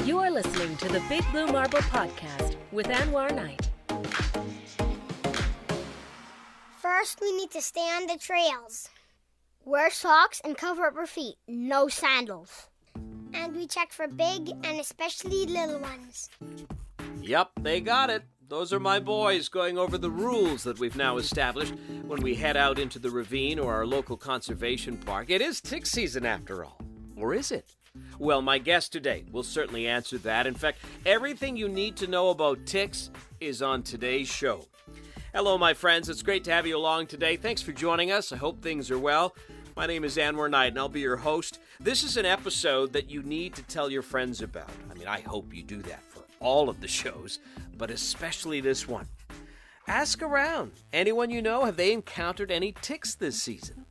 You are listening to the Big Blue Marble Podcast with Anwar Knight. First, we need to stay on the trails. Wear socks and cover up our feet. No sandals. And we check for big and especially little ones. Yep, they got it. Those are my boys going over the rules that we've now established when we head out into the ravine or our local conservation park. It is tick season after all. Or is it? Well, my guest today will certainly answer that. In fact, everything you need to know about ticks is on today's show. Hello, my friends. It's great to have you along today. Thanks for joining us. I hope things are well. My name is Anwar Knight, and I'll be your host. This is an episode that you need to tell your friends about. I hope you do that for all of the shows, but especially this one. Ask around. Anyone you know, have they encountered any ticks this season?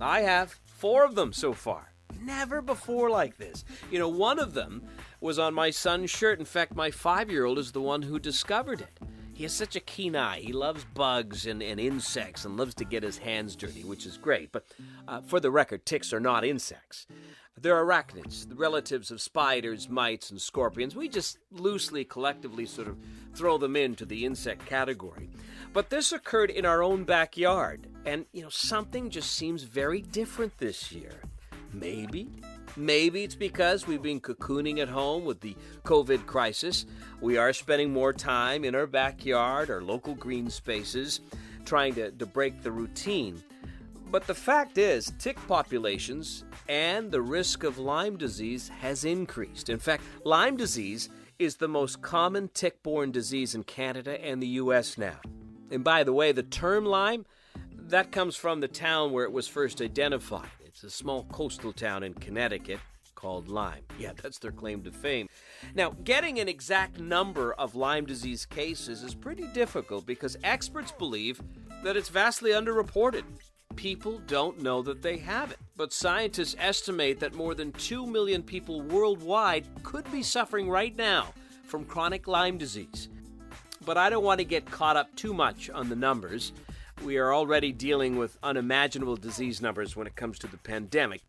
I have. 4 of them so far. Never before like this. One of them was on my son's shirt. In fact, my 5-year-old is the one who discovered it. He has such a keen eye. He loves bugs and insects and loves to get his hands dirty, which is great. But for the record, ticks are not insects. They're arachnids, the relatives of spiders, mites, and scorpions. We just loosely, collectively sort of throw them into the insect category. But this occurred in our own backyard. And, something just seems very different this year. Maybe it's because we've been cocooning at home with the COVID crisis. We are spending more time in our backyard, our local green spaces, trying to break the routine. But the fact is, tick populations and the risk of Lyme disease has increased. In fact, Lyme disease is the most common tick-borne disease in Canada and the U.S. now. And by the way, the term Lyme, that comes from the town where it was first identified. It's a small coastal town in Connecticut called Lyme. Yeah, that's their claim to fame. Now, getting an exact number of Lyme disease cases is pretty difficult because experts believe that it's vastly underreported. People don't know that they have it. But scientists estimate that more than 2 million people worldwide could be suffering right now from chronic Lyme disease. But I don't want to get caught up too much on the numbers. We are already dealing with unimaginable disease numbers when it comes to the pandemic.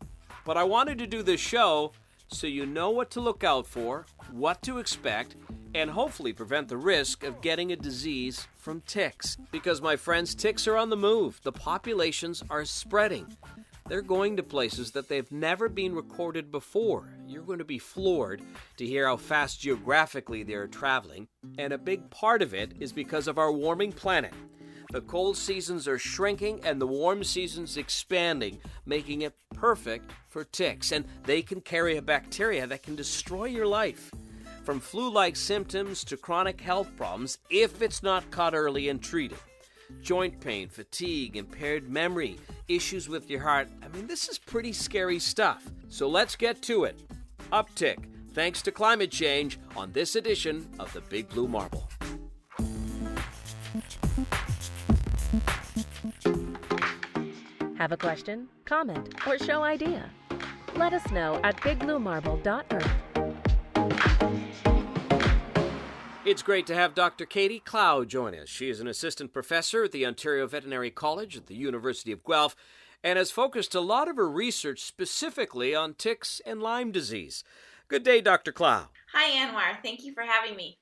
But I wanted to do this show so you know what to look out for, what to expect, and hopefully prevent the risk of getting a disease from ticks. Because, my friends, ticks are on the move. The populations are spreading. They're going to places that they've never been recorded before. You're going to be floored to hear how fast geographically they're traveling. And a big part of it is because of our warming planet. The cold seasons are shrinking and the warm seasons expanding, making it perfect for ticks. And they can carry a bacteria that can destroy your life. From flu-like symptoms to chronic health problems, if it's not caught early and treated. Joint pain, fatigue, impaired memory, issues with your heart. This is pretty scary stuff. So let's get to it. Uptick, thanks to climate change, on this edition of the Big Blue Marble. Have a question, comment, or show idea? Let us know at bigbluemarble.earth. It's great to have Dr. Katie Clow join us. She is an assistant professor at the Ontario Veterinary College at the University of Guelph and has focused a lot of her research specifically on ticks and Lyme disease. Good day, Dr. Clow. Hi, Anwar. Thank you for having me.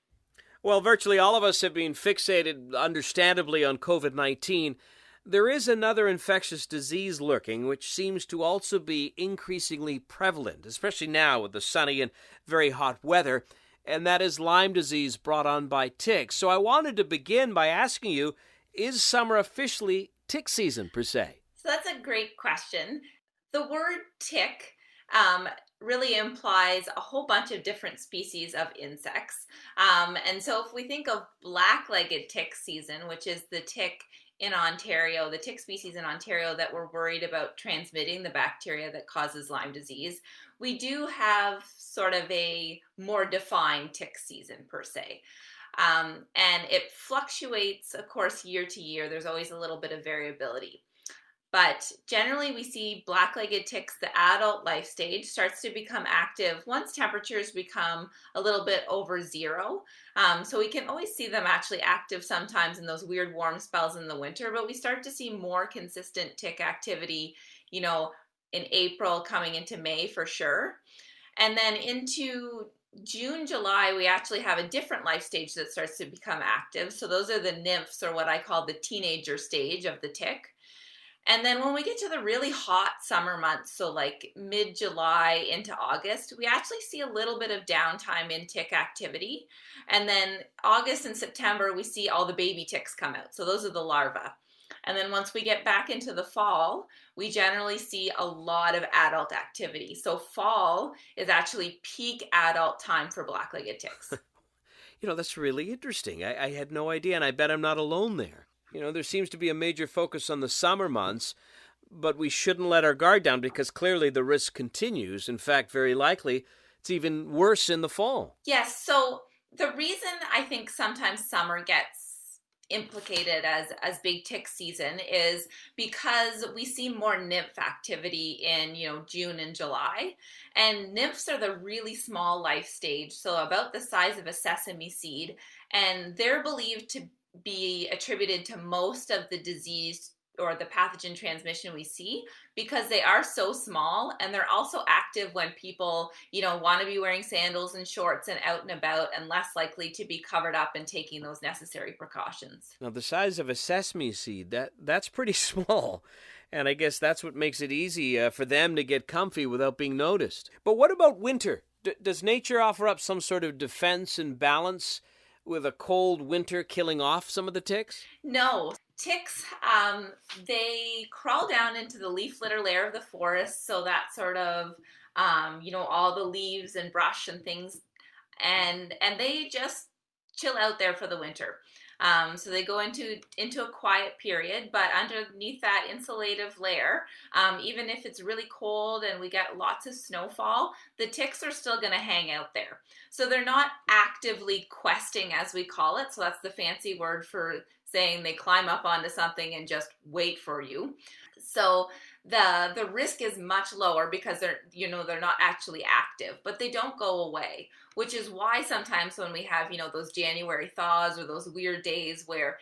Well, virtually all of us have been fixated, understandably, on COVID-19. There is another infectious disease lurking, which seems to also be increasingly prevalent, especially now with the sunny and very hot weather, and that is Lyme disease brought on by ticks. So I wanted to begin by asking you, is summer officially tick season, per se? So that's a great question. The word tick really implies a whole bunch of different species of insects. And so if we think of black-legged tick season, which is the tick in Ontario, the tick species in Ontario that we're worried about transmitting the bacteria that causes Lyme disease, we do have sort of a more defined tick season per se. And it fluctuates, of course, year to year. There's always a little bit of variability. But generally we see black-legged ticks, the adult life stage starts to become active once temperatures become a little bit over zero. So we can always see them actually active sometimes in those weird warm spells in the winter, but we start to see more consistent tick activity, in April coming into May for sure. And then into June, July, we actually have a different life stage that starts to become active. So those are the nymphs, or what I call the teenager stage of the tick. And then when we get to the really hot summer months, so like mid-July into August, we actually see a little bit of downtime in tick activity. And then August and September, we see all the baby ticks come out. So those are the larvae. And then once we get back into the fall, we generally see a lot of adult activity. So fall is actually peak adult time for black-legged ticks. That's really interesting. I had no idea, and I bet I'm not alone there. There seems to be a major focus on the summer months, but we shouldn't let our guard down because clearly the risk continues. In fact, very likely, it's even worse in the fall. Yes, so the reason I think sometimes summer gets implicated as big tick season is because we see more nymph activity in June and July, and nymphs are the really small life stage, so about the size of a sesame seed, and they're believed to be attributed to most of the disease or the pathogen transmission we see because they are so small, and they're also active when people, want to be wearing sandals and shorts and out and about, and less likely to be covered up and taking those necessary precautions. Now, the size of a sesame seed, that's pretty small. And I guess that's what makes it easy for them to get comfy without being noticed. But what about winter? Does nature offer up some sort of defense and balance with a cold winter killing off some of the ticks? No. Ticks, they crawl down into the leaf litter layer of the forest, so that sort of, all the leaves and brush and things, and they just chill out there for the winter. So they go into a quiet period, but underneath that insulative layer, even if it's really cold and we get lots of snowfall, the ticks are still going to hang out there. So they're not actively questing, as we call it. So that's the fancy word for saying they climb up onto something and just wait for you. So the risk is much lower because they're not actually active, but they don't go away, which is why sometimes when we have, those January thaws or those weird days where,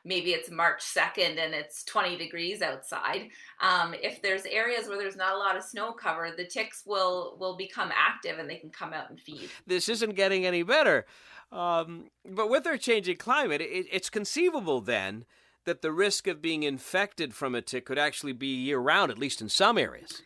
maybe it's March 2nd and it's 20 degrees outside, if there's areas where there's not a lot of snow cover, the ticks will become active and they can come out and feed. This isn't getting any better. But with our changing climate, it's conceivable then that the risk of being infected from a tick could actually be year-round, at least in some areas.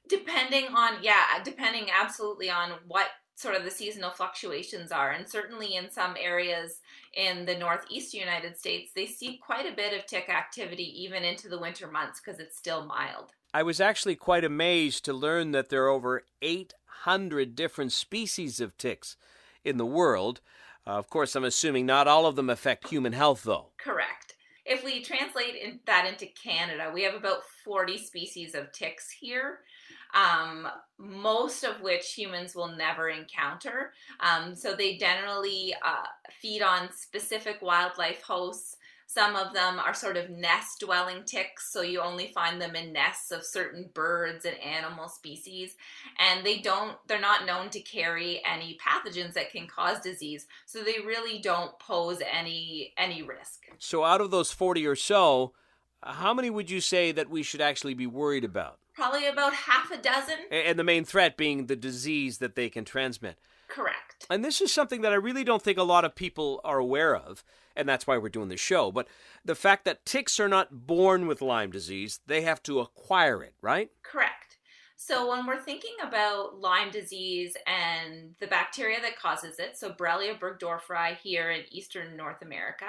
Depending absolutely on what sort of the seasonal fluctuations are. And certainly in some areas in the northeast United States, they see quite a bit of tick activity even into the winter months because it's still mild. I was actually quite amazed to learn that there are over 800 different species of ticks in the world. Of course, I'm assuming not all of them affect human health, though. Correct. If we translate that into Canada, we have about 40 species of ticks here, most of which humans will never encounter. So they generally feed on specific wildlife hosts. Some of them are sort of nest-dwelling ticks, so you only find them in nests of certain birds and animal species, and they're not known to carry any pathogens that can cause disease, so they really don't pose any risk. So out of those 40 or so, how many would you say that we should actually be worried about? Probably about half a dozen. And the main threat being the disease that they can transmit. Correct. And this is something that I really don't think a lot of people are aware of, and that's why we're doing this show. But the fact that ticks are not born with Lyme disease, they have to acquire it, right? Correct. So when we're thinking about Lyme disease and the bacteria that causes it, so Borrelia burgdorferi here in eastern North America,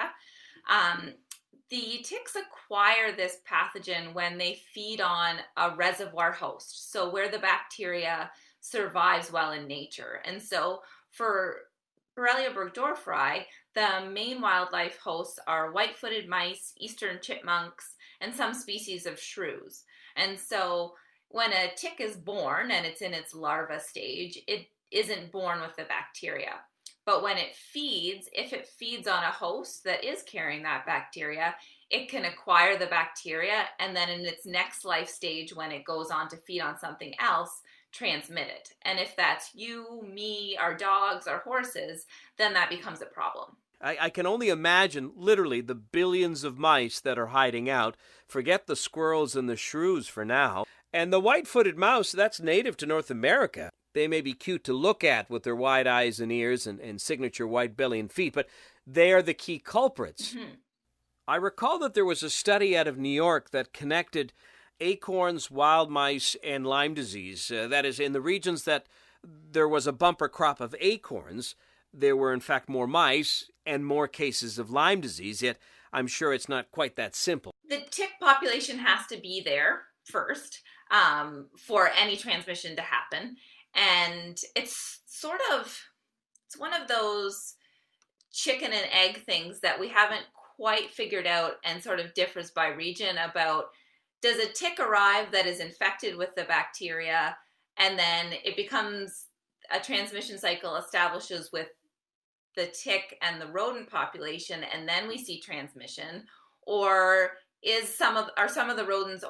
the ticks acquire this pathogen when they feed on a reservoir host, so where the bacteria survives well in nature. And so for Borrelia burgdorferi, the main wildlife hosts are white-footed mice, eastern chipmunks, and some species of shrews. And so when a tick is born and it's in its larva stage, it isn't born with the bacteria. But when it feeds, if it feeds on a host that is carrying that bacteria, it can acquire the bacteria, and then in its next life stage, when it goes on to feed on something else, transmit it. And if that's you, me, our dogs, our horses, then that becomes a problem. I can only imagine literally the billions of mice that are hiding out. Forget the squirrels and the shrews for now. And the white-footed mouse, that's native to North America. They may be cute to look at with their wide eyes and ears and signature white belly and feet, but they are the key culprits. I recall that there was a study out of New York that connected acorns, wild mice, and Lyme disease. That is, in the regions that there was a bumper crop of acorns, there were in fact more mice and more cases of Lyme disease, yet I'm sure it's not quite that simple. The tick population has to be there first for any transmission to happen. And it's one of those chicken and egg things that we haven't quite figured out, and sort of differs by region about, does a tick arrive that is infected with the bacteria and then it becomes a transmission cycle establishes with the tick and the rodent population and then we see transmission, or are some of the rodents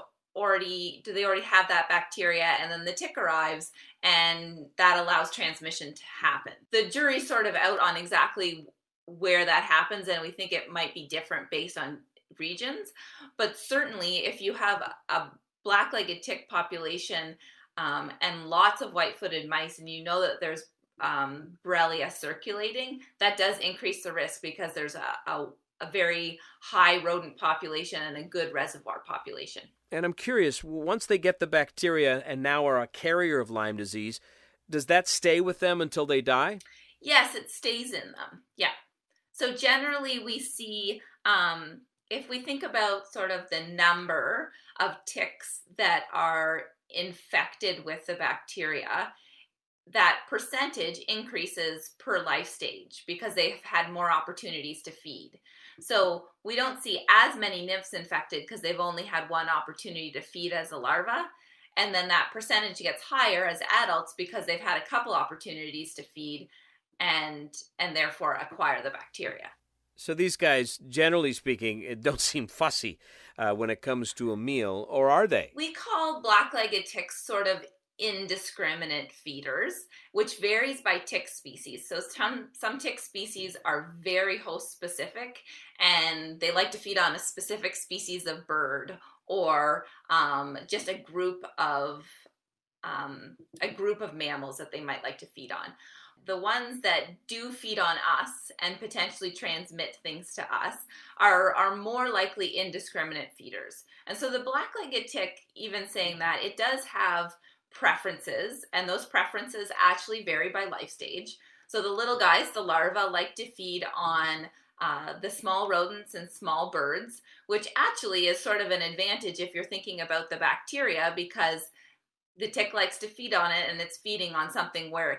do they already have that bacteria and then the tick arrives and that allows transmission to happen? The jury's sort of out on exactly where that happens, and we think it might be different based on regions. But certainly if you have a black-legged tick population and lots of white-footed mice, and you know that there's Borrelia circulating, that does increase the risk because there's a very high rodent population and a good reservoir population. And I'm curious, once they get the bacteria and now are a carrier of Lyme disease, does that stay with them until they die? Yes, it stays in them. Yeah. So generally we see, if we think about sort of the number of ticks that are infected with the bacteria, that percentage increases per life stage because they've had more opportunities to feed. So we don't see as many nymphs infected because they've only had one opportunity to feed as a larva. And then that percentage gets higher as adults because they've had a couple opportunities to feed and therefore acquire the bacteria. So these guys, generally speaking, don't seem fussy when it comes to a meal, or are they? We call black-legged ticks sort of indiscriminate feeders, which varies by tick species. So some tick species are very host specific and they like to feed on a specific species of bird or just a group of mammals that they might like to feed on. The ones that do feed on us and potentially transmit things to us are more likely indiscriminate feeders. And so the black-legged tick, even saying that, it does have preferences, and those preferences actually vary by life stage. So the little guys, the larvae, like to feed on the small rodents and small birds, which actually is sort of an advantage if you're thinking about the bacteria, because the tick likes to feed on it and it's feeding on something where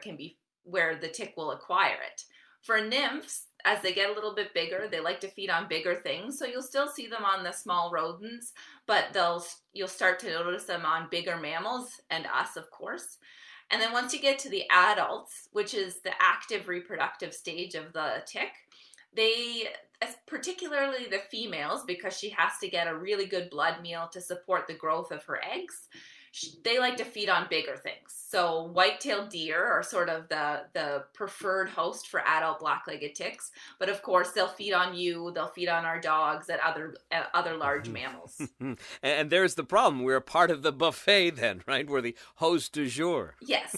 the tick will acquire it. For nymphs, as they get a little bit bigger, they like to feed on bigger things. So you'll still see them on the small rodents, but you'll start to notice them on bigger mammals and us, of course. And then once you get to the adults, which is the active reproductive stage of the tick, particularly the females, because she has to get a really good blood meal to support the growth of her eggs, they like to feed on bigger things. So white-tailed deer are sort of the preferred host for adult black-legged ticks. But of course, they'll feed on you, they'll feed on our dogs and other large mammals. And there's the problem. We're a part of the buffet then, right? We're the host du jour. Yes.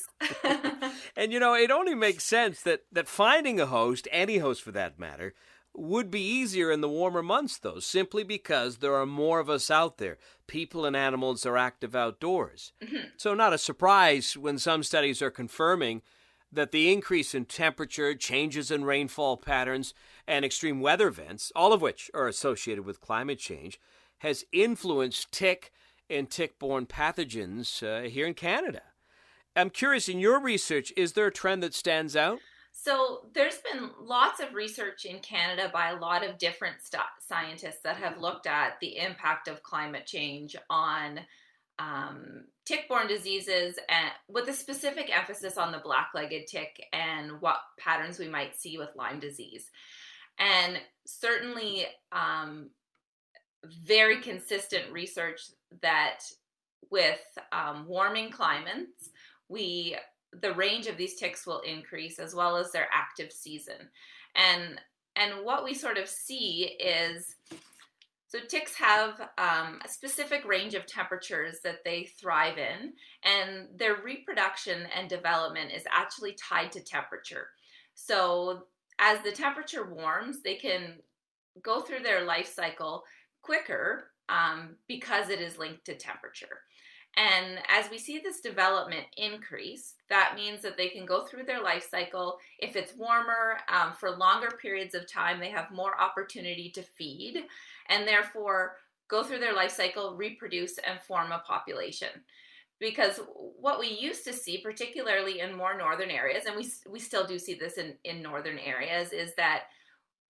And, it only makes sense that finding a host, any host for that matter, would be easier in the warmer months, though, simply because there are more of us out there. People and animals are active outdoors. So not a surprise when some studies are confirming that the increase in temperature, changes in rainfall patterns, and extreme weather events, all of which are associated with climate change, has influenced tick and tick-borne pathogens here in Canada. I'm curious, in your research, is there a trend that stands out? So there's been lots of research in Canada by a lot of different scientists that have looked at the impact of climate change on tick-borne diseases, and with a specific emphasis on the black-legged tick and what patterns we might see with Lyme disease. And certainly very consistent research that with warming climates, the range of these ticks will increase, as well as their active season. And what we sort of see is So ticks have a specific range of temperatures that they thrive in, and their reproduction and development is actually tied to temperature. So as the temperature warms, they can go through their life cycle quicker because it is linked to temperature. And as we see this development increase, that means that they can go through their life cycle. If it's warmer for longer periods of time, they have more opportunity to feed and therefore go through their life cycle, reproduce, and form a population. Because what we used to see, particularly in more northern areas, and we still do see this in northern areas, is that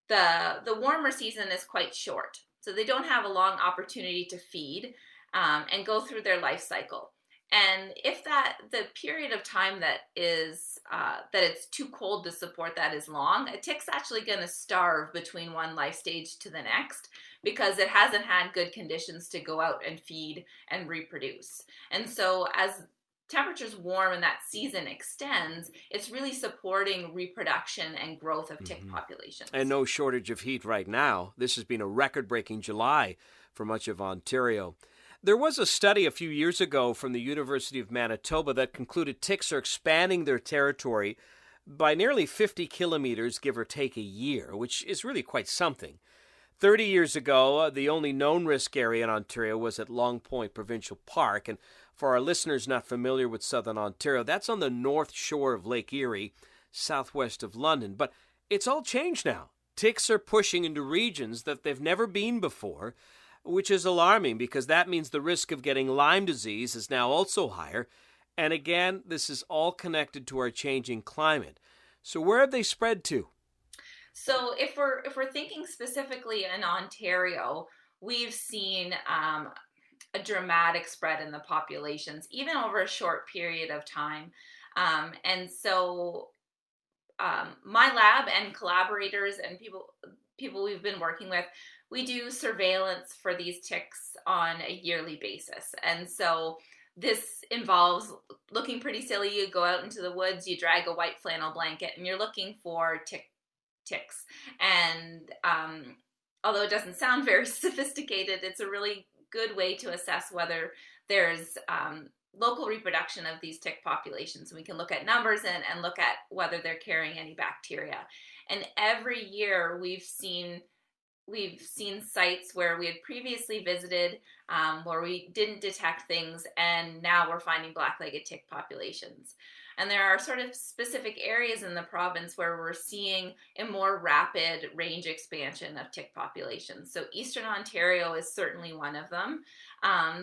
the warmer season is quite short. So they don't have a long opportunity to feed and go through their life cycle. And if the period of time that it's too cold to support that is long, a tick's actually going to starve between one life stage to the next because it hasn't had good conditions to go out and feed and reproduce. And so as temperatures warm and that season extends, it's really supporting reproduction and growth of tick populations. And no shortage of heat right now. This has been a record-breaking July for much of Ontario. There was a study a few years ago from the University of Manitoba that concluded ticks are expanding their territory by nearly 50 kilometers, give or take a year, which is really quite something. 30 years ago, the only known risk area in Ontario was at Long Point Provincial Park, and for our listeners not familiar with southern Ontario, that's on the north shore of Lake Erie, southwest of London. But it's all changed now. Ticks are pushing into regions that they've never been before, which is alarming because that means the risk of getting Lyme disease is now also higher. And again, this is all connected to our changing climate. So where have they spread to? So if we're thinking specifically in Ontario, we've seen a dramatic spread in the populations, even over a short period of time. And so my lab and collaborators and people we've been working with, we do surveillance for these ticks on a yearly basis. And so this involves looking pretty silly. You go out into the woods, you drag a white flannel blanket, and you're looking for ticks. And although it doesn't sound very sophisticated, it's a really good way to assess whether there's local reproduction of these tick populations. We can look at numbers and look at whether they're carrying any bacteria. And every year we've seen sites where we had previously visited where we didn't detect things, and now we're finding black-legged tick populations. And there are sort of specific areas in the province where we're seeing a more rapid range expansion of tick populations. So Eastern Ontario is certainly one of them.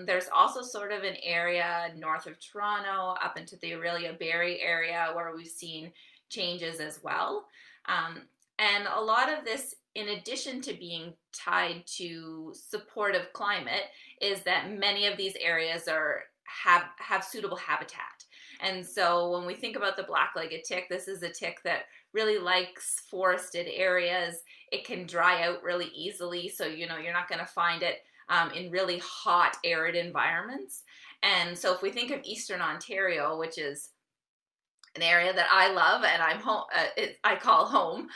There's also sort of an area north of Toronto up into the Aurelia-Barrie area where we've seen changes as well. And a lot of this, in addition to being tied to supportive climate, is that many of these areas have suitable habitat. And so when we think about the black-legged tick, this is a tick that really likes forested areas. It can dry out really easily, so you're not going to find it in really hot, arid environments. And so if we think of Eastern Ontario, which is an area that I love and I call home,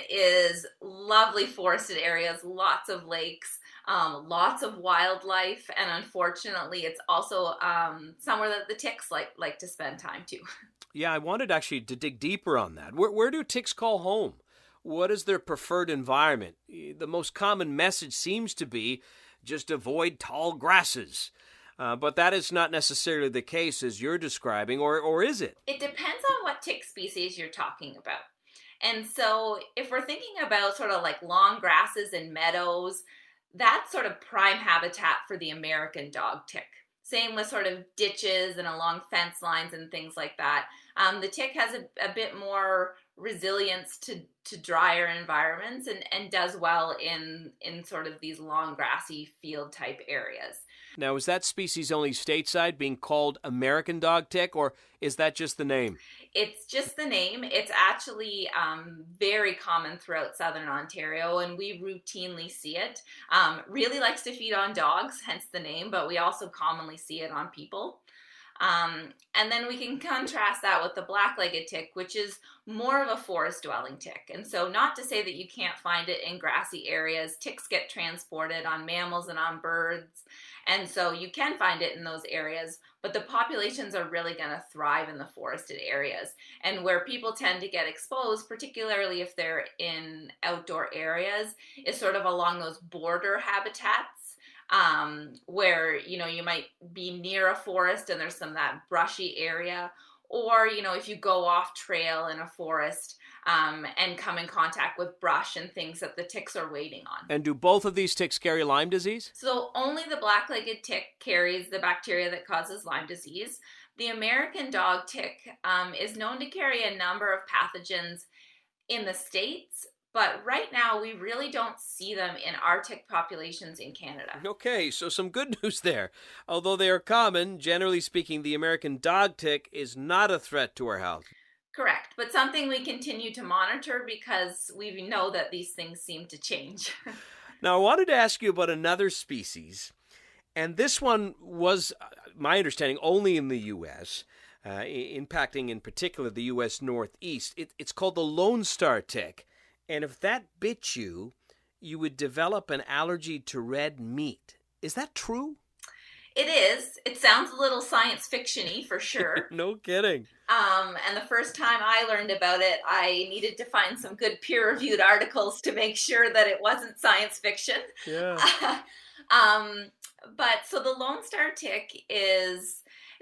is lovely forested areas, lots of lakes, lots of wildlife, and unfortunately, it's also somewhere that the ticks like to spend time too. Yeah, I wanted actually to dig deeper on that. Where do ticks call home? What is their preferred environment? The most common message seems to be just avoid tall grasses. But that is not necessarily the case as you're describing, or is it? It depends on what tick species you're talking about. And so if we're thinking about sort of like long grasses and meadows, that's sort of prime habitat for the American dog tick. Same with sort of ditches and along fence lines and things like that. The tick has a bit more resilience to drier environments and does well in sort of these long grassy field type areas. Now, is that species only stateside, being called American dog tick, or is that just the name? It's just the name. It's actually very common throughout southern Ontario, and we routinely see it. Really likes to feed on dogs, hence the name, but we also commonly see it on people. And then we can contrast that with the black-legged tick, which is more of a forest-dwelling tick. And so not to say that you can't find it in grassy areas. Ticks get transported on mammals and on birds. And so you can find it in those areas, but the populations are really going to thrive in the forested areas. And where people tend to get exposed, particularly if they're in outdoor areas, is sort of along those border habitats, where you might be near a forest and there's some of that brushy area, or if you go off trail in a forest, and come in contact with brush and things that the ticks are waiting on. And do both of these ticks carry Lyme disease? So only the black-legged tick carries the bacteria that causes Lyme disease. The American dog tick is known to carry a number of pathogens in the States, but right now we really don't see them in our tick populations in Canada. Okay, so some good news there. Although they are common, generally speaking, the American dog tick is not a threat to our health. Correct, but something we continue to monitor because we know that these things seem to change. Now, I wanted to ask you about another species, and this one was, my understanding, only in the U.S., impacting in particular the U.S. Northeast. It's called the Lone Star tick. And if that bit you, you would develop an allergy to red meat. Is that true? It is. It sounds a little science fiction-y for sure. No kidding. And the first time I learned about it, I needed to find some good peer-reviewed articles to make sure that it wasn't science fiction. Yeah. But so the Lone Star tick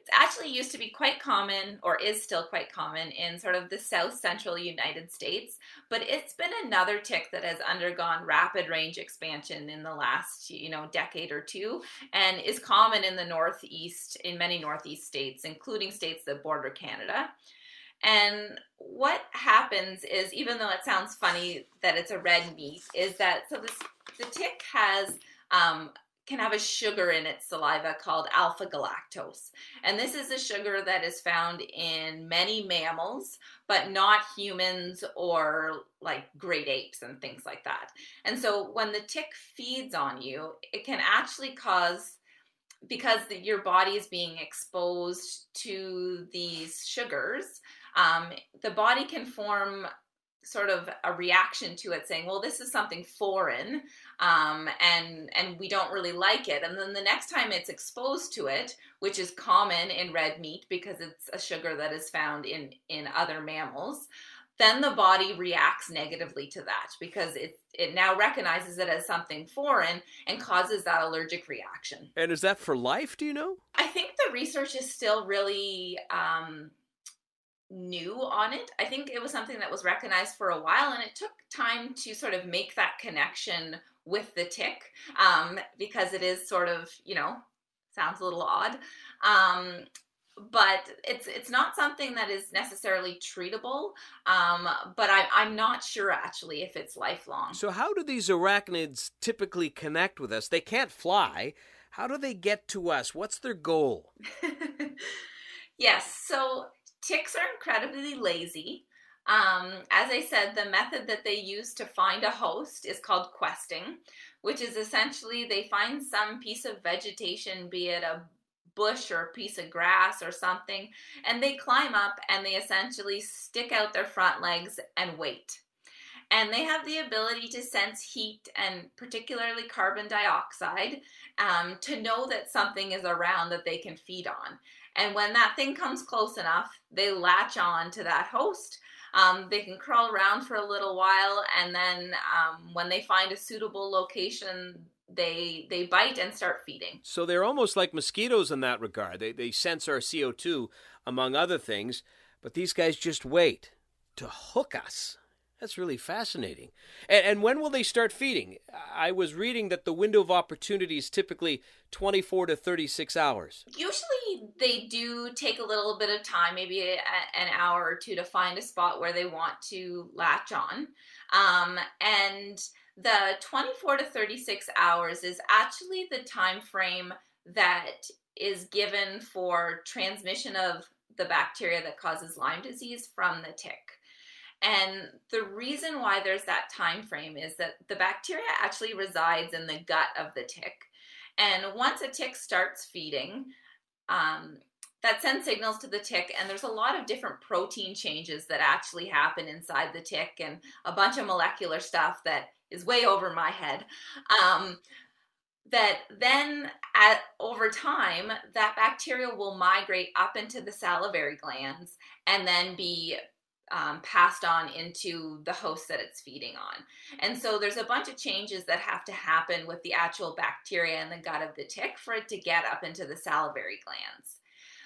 it's actually used to be quite common, or is still quite common, in sort of the south central United States, but it's been another tick that has undergone rapid range expansion in the last decade or two, and is common in the Northeast, in many Northeast states, including states that border Canada. And what happens is, even though it sounds funny that it's a red meat, is that the tick can have a sugar in its saliva called alpha galactose. And this is a sugar that is found in many mammals, but not humans or like great apes and things like that. And so when the tick feeds on you, it can actually cause, because your body is being exposed to these sugars, the body can form sort of a reaction to it, saying, well, this is something foreign, and we don't really like it. And then the next time it's exposed to it, which is common in red meat because it's a sugar that is found in other mammals, then the body reacts negatively to that because it now recognizes it as something foreign and causes that allergic reaction. And is that for life, do you know? I think the research is still really new on it. I think it was something that was recognized for a while, and it took time to sort of make that connection with the tick, because it is sort of, sounds a little odd. But it's not something that is necessarily treatable, but I'm not sure actually if it's lifelong. So how do these arachnids typically connect with us? They can't fly. How do they get to us? What's their goal? Yes, so ticks are incredibly lazy. As I said, the method that they use to find a host is called questing, which is essentially they find some piece of vegetation, be it a bush or a piece of grass or something, and they climb up and they essentially stick out their front legs and wait. And they have the ability to sense heat and particularly carbon dioxide, to know that something is around that they can feed on. And when that thing comes close enough, they latch on to that host. They can crawl around for a little while, and then when they find a suitable location, they bite and start feeding. So they're almost like mosquitoes in that regard. They sense our CO2, among other things, but these guys just wait to hook us. That's really fascinating. And when will they start feeding? I was reading that the window of opportunity is typically 24 to 36 hours. Usually they do take a little bit of time, maybe an hour or two, to find a spot where they want to latch on. And the 24 to 36 hours is actually the time frame that is given for transmission of the bacteria that causes Lyme disease from the tick. And the reason why there's that time frame is that the bacteria actually resides in the gut of the tick. And once a tick starts feeding, that sends signals to the tick, and there's a lot of different protein changes that actually happen inside the tick, and a bunch of molecular stuff that is way over my head. That then over time, that bacteria will migrate up into the salivary glands and then be passed on into the host that it's feeding on. And so there's a bunch of changes that have to happen with the actual bacteria in the gut of the tick for it to get up into the salivary glands.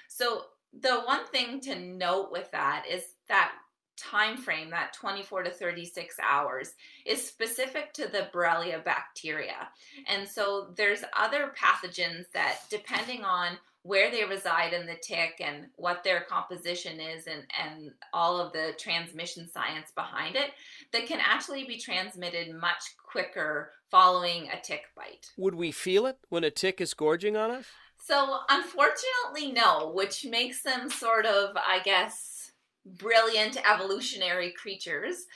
So the one thing to note with that is that time frame, that 24 to 36 hours, is specific to the Borrelia bacteria. And so there's other pathogens that, depending on where they reside in the tick and what their composition is, and all of the transmission science behind it, that can actually be transmitted much quicker following a tick bite. Would we feel it when a tick is gorging on us? So unfortunately, no, which makes them sort of, I guess, brilliant evolutionary creatures.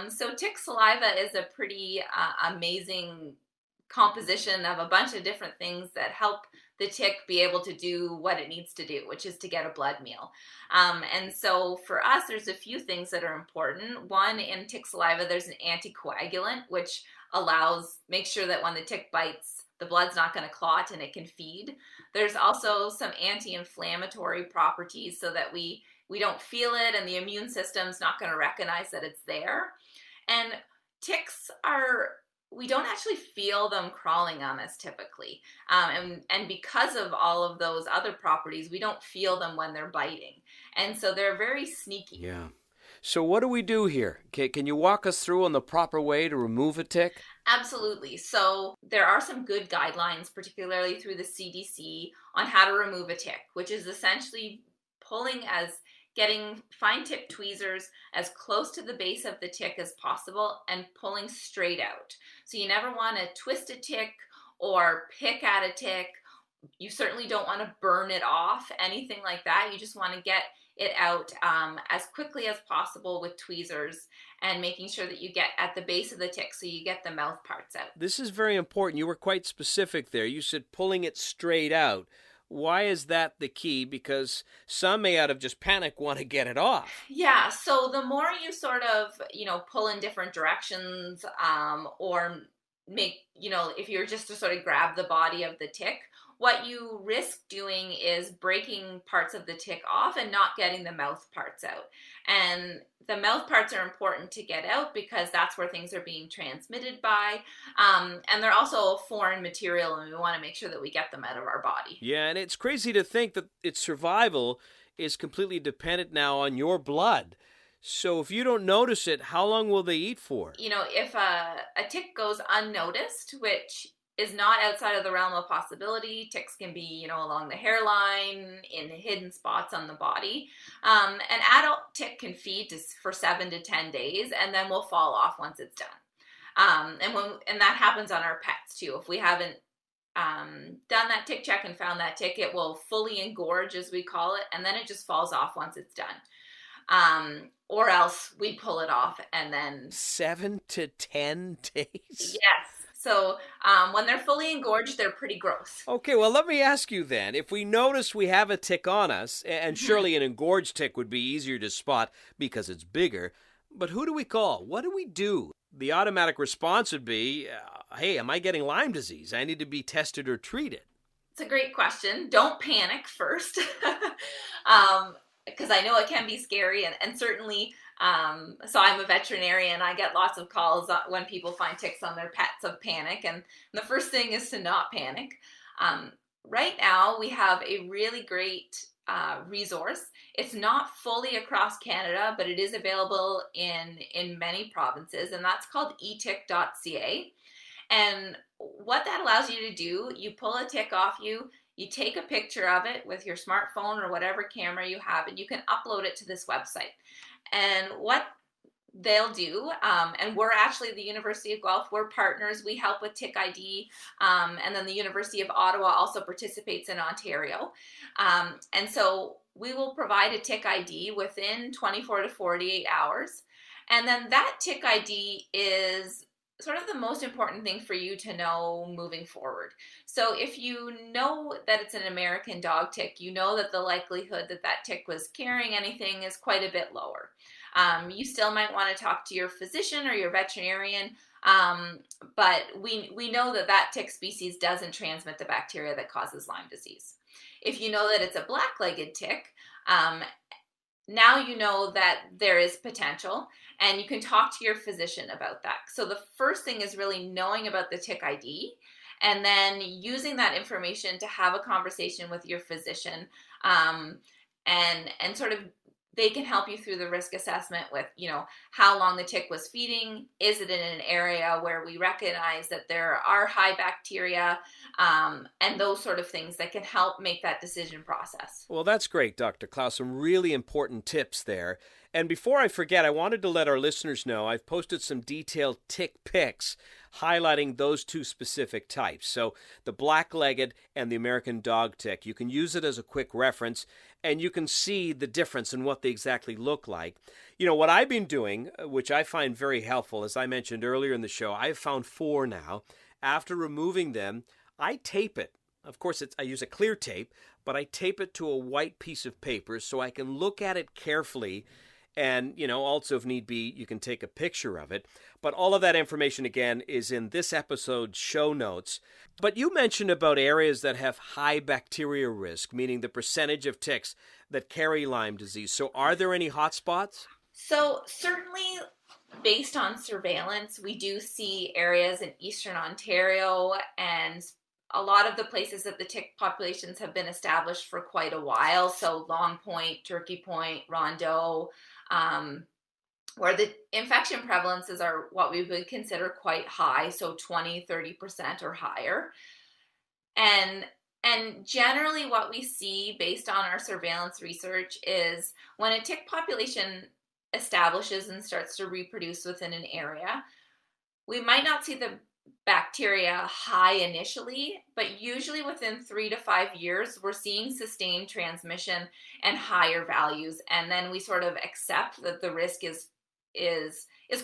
So tick saliva is a pretty amazing composition of a bunch of different things that help the tick be able to do what it needs to do, which is to get a blood meal. And so for us, there's a few things that are important. One, in tick saliva, there's an anticoagulant, which makes sure that when the tick bites, the blood's not going to clot and it can feed. There's also some anti-inflammatory properties so that we don't feel it, and the immune system's not going to recognize that it's there. And ticks we don't actually feel them crawling on us typically. And because of all of those other properties, we don't feel them when they're biting. And so they're very sneaky. Yeah. So what do we do here? Can you walk us through on the proper way to remove a tick? Absolutely. So there are some good guidelines, particularly through the CDC, on how to remove a tick, which is essentially getting fine tip tweezers as close to the base of the tick as possible and pulling straight out. So you never want to twist a tick or pick at a tick. You certainly don't want to burn it off, anything like that. You just want to get it out as quickly as possible with tweezers, and making sure that you get at the base of the tick so you get the mouth parts out. This is very important. You were quite specific there. You said pulling it straight out. Why is that the key? Because some may, out of just panic, want to get it off. Yeah, so the more you sort of, pull in different directions, or make, if you're just to sort of grab the body of the tick, what you risk doing is breaking parts of the tick off and not getting the mouth parts out. And the mouth parts are important to get out because that's where things are being transmitted by. And they're also a foreign material, and we want to make sure that we get them out of our body. Yeah, and it's crazy to think that its survival is completely dependent now on your blood. So if you don't notice it, how long will they eat for? If a tick goes unnoticed, which is not outside of the realm of possibility. Ticks can be, along the hairline, in hidden spots on the body. An adult tick can feed for 7 to 10 days and then will fall off once it's done. And that happens on our pets too. If we haven't done that tick check and found that tick, it will fully engorge, as we call it, and then it just falls off once it's done. Or else we pull it off and then... 7 to 10 days? Yes. So when they're fully engorged, they're pretty gross. Okay, well, let me ask you then. If we notice we have a tick on us, and surely an engorged tick would be easier to spot because it's bigger, but who do we call? What do we do? The automatic response would be, hey, am I getting Lyme disease? I need to be tested or treated. It's a great question. Don't panic first, because I know it can be scary, and certainly... So I'm a veterinarian. I get lots of calls when people find ticks on their pets of panic. And the first thing is to not panic. Right now, we have a really great resource. It's not fully across Canada, but it is available in many provinces, and that's called etick.ca. And what that allows you to do, you pull a tick off you take a picture of it with your smartphone or whatever camera you have, and you can upload it to this website. And what they'll do, and we're actually the University of Guelph, we're partners, we help with Tick ID, and then the University of Ottawa also participates in Ontario. And so we will provide a Tick ID within 24 to 48 hours. And then that Tick ID is sort of the most important thing for you to know moving forward. So if you know that it's an American dog tick, you know that the likelihood that that tick was carrying anything is quite a bit lower. You still might want to talk to your physician or your veterinarian, but we know that that tick species doesn't transmit the bacteria that causes Lyme disease. If you know that it's a black-legged tick, um, now you know that there is potential, and you can talk to your physician about that. So the first thing is really knowing about the tick ID, and then using that information to have a conversation with your physician, um, and sort of they can help you through the risk assessment with, how long the tick was feeding. Is it in an area where we recognize that there are high bacteria, and those sort of things that can help make that decision process. Well, that's great, Dr. Klaus. Some really important tips there. And before I forget, I wanted to let our listeners know I've posted some detailed tick pics highlighting those two specific types. So the black-legged and the American dog tick. You can use it as a quick reference, and you can see the difference in what they exactly look like. What I've been doing, which I find very helpful, as I mentioned earlier in the show, I've found 4 now. After removing them, I tape it. Of course, I use a clear tape, but I tape it to a white piece of paper so I can look at it carefully. And, also if need be, you can take a picture of it. But all of that information, again, is in this episode's show notes. But you mentioned about areas that have high bacteria risk, meaning the percentage of ticks that carry Lyme disease. So are there any hotspots? So certainly, based on surveillance, we do see areas in Eastern Ontario and a lot of the places that the tick populations have been established for quite a while. So Long Point, Turkey Point, Rondeau, where the infection prevalences are what we would consider quite high, so 20, 30% or higher. And generally what we see based on our surveillance research is when a tick population establishes and starts to reproduce within an area, we might not see the bacteria high initially, but usually within 3 to 5 years, we're seeing sustained transmission and higher values. And then we sort of accept that the risk is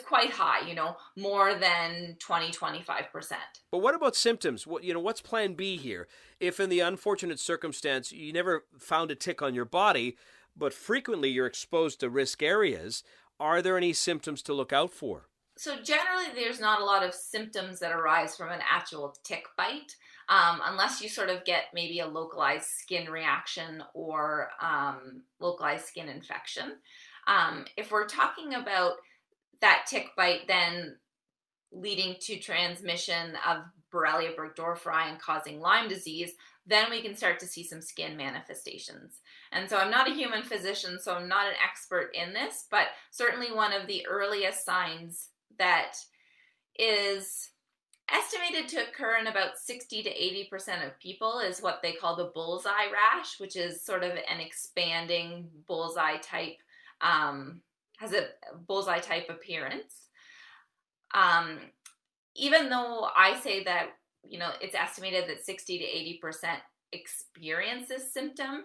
quite high, more than 20-25%. But what about symptoms? What's plan B here? If in the unfortunate circumstance you never found a tick on your body, but frequently you're exposed to risk areas, are there any symptoms to look out for? So generally, there's not a lot of symptoms that arise from an actual tick bite, unless you sort of get maybe a localized skin reaction or localized skin infection. If we're talking about that tick bite then leading to transmission of Borrelia burgdorferi and causing Lyme disease, then we can start to see some skin manifestations. And so I'm not a human physician, so I'm not an expert in this, but certainly one of the earliest signs that is estimated to occur in about 60 to 80% of people is what they call the bullseye rash, which is sort of an expanding bullseye type, has a bullseye type appearance. Even though I say that, it's estimated that 60 to 80% experience this symptom,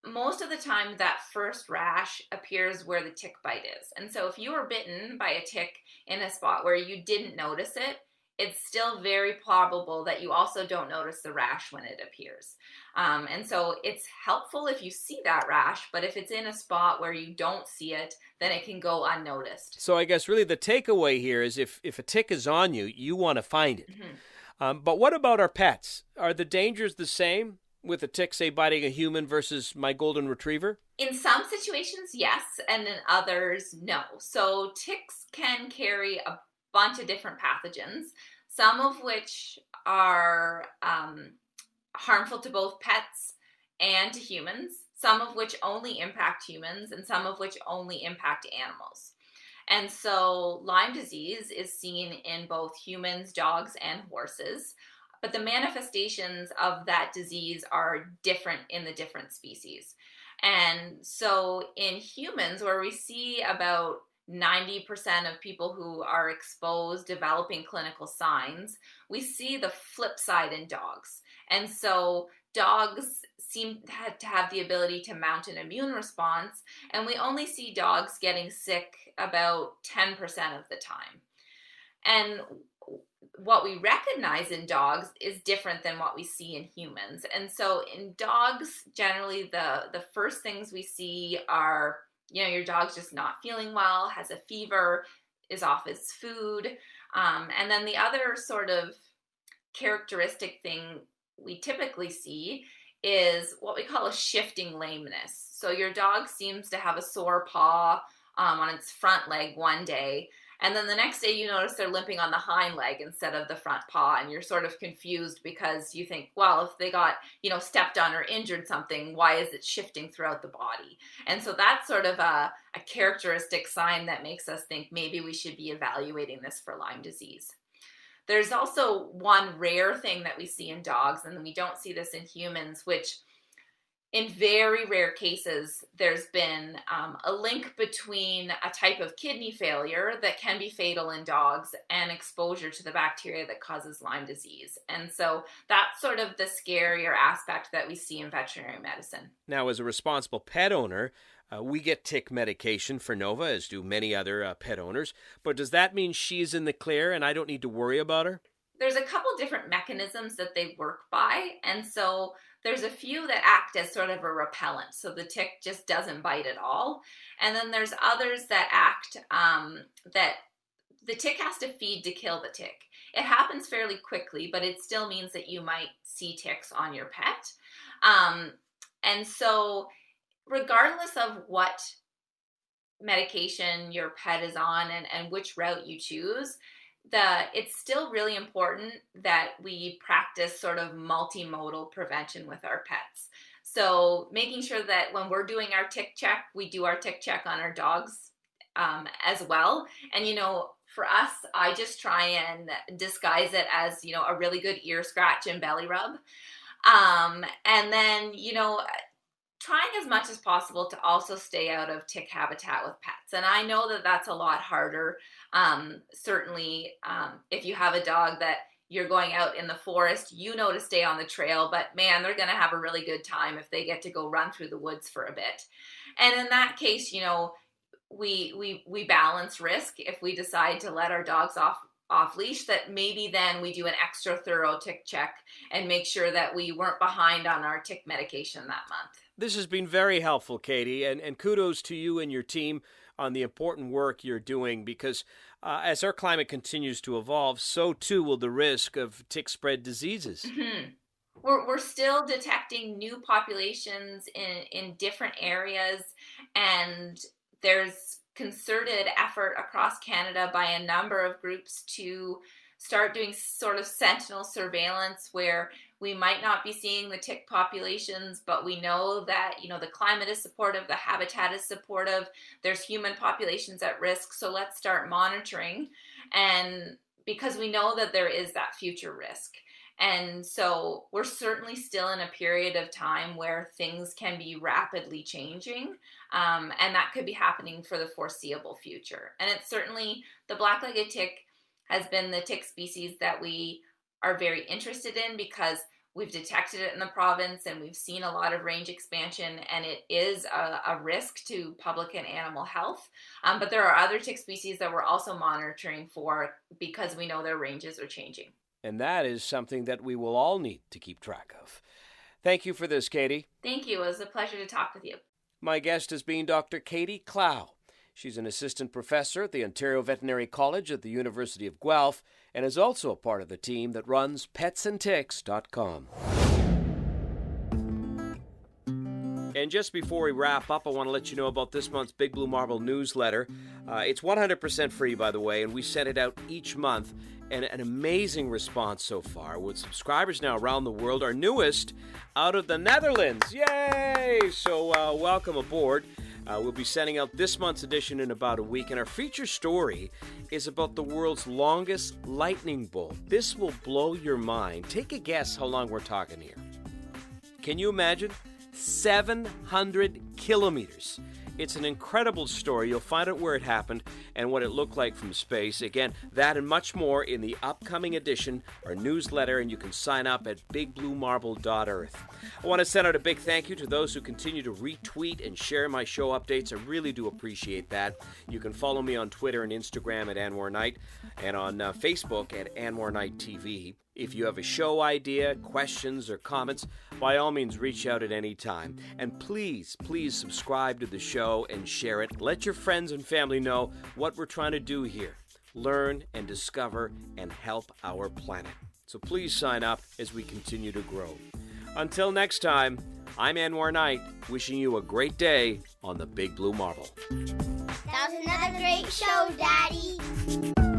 most of the time that first rash appears where the tick bite is. And so if you were bitten by a tick in a spot where you didn't notice it, it's still very probable that you also don't notice the rash when it appears. And so it's helpful if you see that rash, but if it's in a spot where you don't see it, then it can go unnoticed. So I guess really the takeaway here is if a tick is on you, you want to find it. Mm-hmm. But what about our pets? Are the dangers the same with a tick, say, biting a human versus my golden retriever? In some situations, yes, and in others, no. So ticks can carry a bunch of different pathogens, some of which are harmful to both pets and to humans, some of which only impact humans, and some of which only impact animals. And so Lyme disease is seen in both humans, dogs, and horses, but the manifestations of that disease are different in the different species. And so in humans, where we see about 90% of people who are exposed developing clinical signs, we see the flip side in dogs. And so dogs seem to have the ability to mount an immune response, and we only see dogs getting sick about 10% of the time. And what we recognize in dogs is different than what we see in humans. And so in dogs, generally the first things we see are, your dog's just not feeling well, has a fever, is off its food. And then the other sort of characteristic thing we typically see is what we call a shifting lameness. So your dog seems to have a sore paw on its front leg one day, and then the next day you notice they're limping on the hind leg instead of the front paw, and you're sort of confused because you think, well, if they got, stepped on or injured something, why is it shifting throughout the body? And so that's sort of a characteristic sign that makes us think maybe we should be evaluating this for Lyme disease. There's also one rare thing that we see in dogs, and we don't see this in humans, which in very rare cases, there's been a link between a type of kidney failure that can be fatal in dogs and exposure to the bacteria that causes Lyme disease. And so that's sort of the scarier aspect that we see in veterinary medicine. Now, as a responsible pet owner, we get tick medication for Nova, as do many other pet owners. But does that mean she's in the clear and I don't need to worry about her? There's a couple different mechanisms that they work by. And so there's a few that act as sort of a repellent. So the tick just doesn't bite at all. And then there's others that act that the tick has to feed to kill the tick. It happens fairly quickly, but it still means that you might see ticks on your pet. And so regardless of what medication your pet is on and which route you choose, it's still really important that we practice sort of multimodal prevention with our pets. So making sure that when we're doing our tick check, we do our tick check on our dogs as well. And, for us, I just try and disguise it as, a really good ear scratch and belly rub. And then, trying as much as possible to also stay out of tick habitat with pets. And I know that that's a lot harder. Certainly, if you have a dog that you're going out in the forest, to stay on the trail, but man, they're going to have a really good time if they get to go run through the woods for a bit. And in that case, we balance risk. If we decide to let our dogs off leash, that maybe then we do an extra thorough tick check and make sure that we weren't behind on our tick medication that month. This has been very helpful, Katie, and kudos to you and your team on the important work you're doing, because as our climate continues to evolve, so too will the risk of tick-spread diseases. Mm-hmm. We're still detecting new populations in different areas, and there's concerted effort across Canada by a number of groups to start doing sort of sentinel surveillance where we might not be seeing the tick populations, but we know that, the climate is supportive, the habitat is supportive, there's human populations at risk. So let's start monitoring. And because we know that there is that future risk. And so we're certainly still in a period of time where things can be rapidly changing. And that could be happening for the foreseeable future. And it's certainly, the black-legged tick has been the tick species that we are very interested in because we've detected it in the province and we've seen a lot of range expansion, and it is a risk to public and animal health. But there are other tick species that we're also monitoring for because we know their ranges are changing. And that is something that we will all need to keep track of. Thank you for this, Katie. Thank you. It was a pleasure to talk with you. My guest has been Dr. Katie Clow. She's an assistant professor at the Ontario Veterinary College at the University of Guelph and is also a part of the team that runs petsandticks.com. And just before we wrap up, I want to let you know about this month's Big Blue Marble newsletter. It's 100% free, by the way, and we send it out each month. And an amazing response so far, with subscribers now around the world, our newest out of the Netherlands. Yay! So welcome aboard. We'll be sending out this month's edition in about a week, and our feature story is about the world's longest lightning bolt. This will blow your mind. Take a guess how long we're talking here. Can you imagine 700 kilometers. It's an incredible story. You'll find out where it happened and what it looked like from space. Again, that and much more in the upcoming edition, our newsletter, and you can sign up at bigbluemarble.earth. I want to send out a big thank you to those who continue to retweet and share my show updates. I really do appreciate that. You can follow me on Twitter and Instagram at Anwar Knight and on Facebook at Anwar Knight TV. If you have a show idea, questions, or comments, by all means reach out at any time. And please subscribe to the show and share it. Let your friends and family know what we're trying to do here. Learn and discover and help our planet. So please sign up as we continue to grow. Until next time, I'm Anwar Knight, wishing you a great day on the Big Blue Marble. That was another great show, Daddy.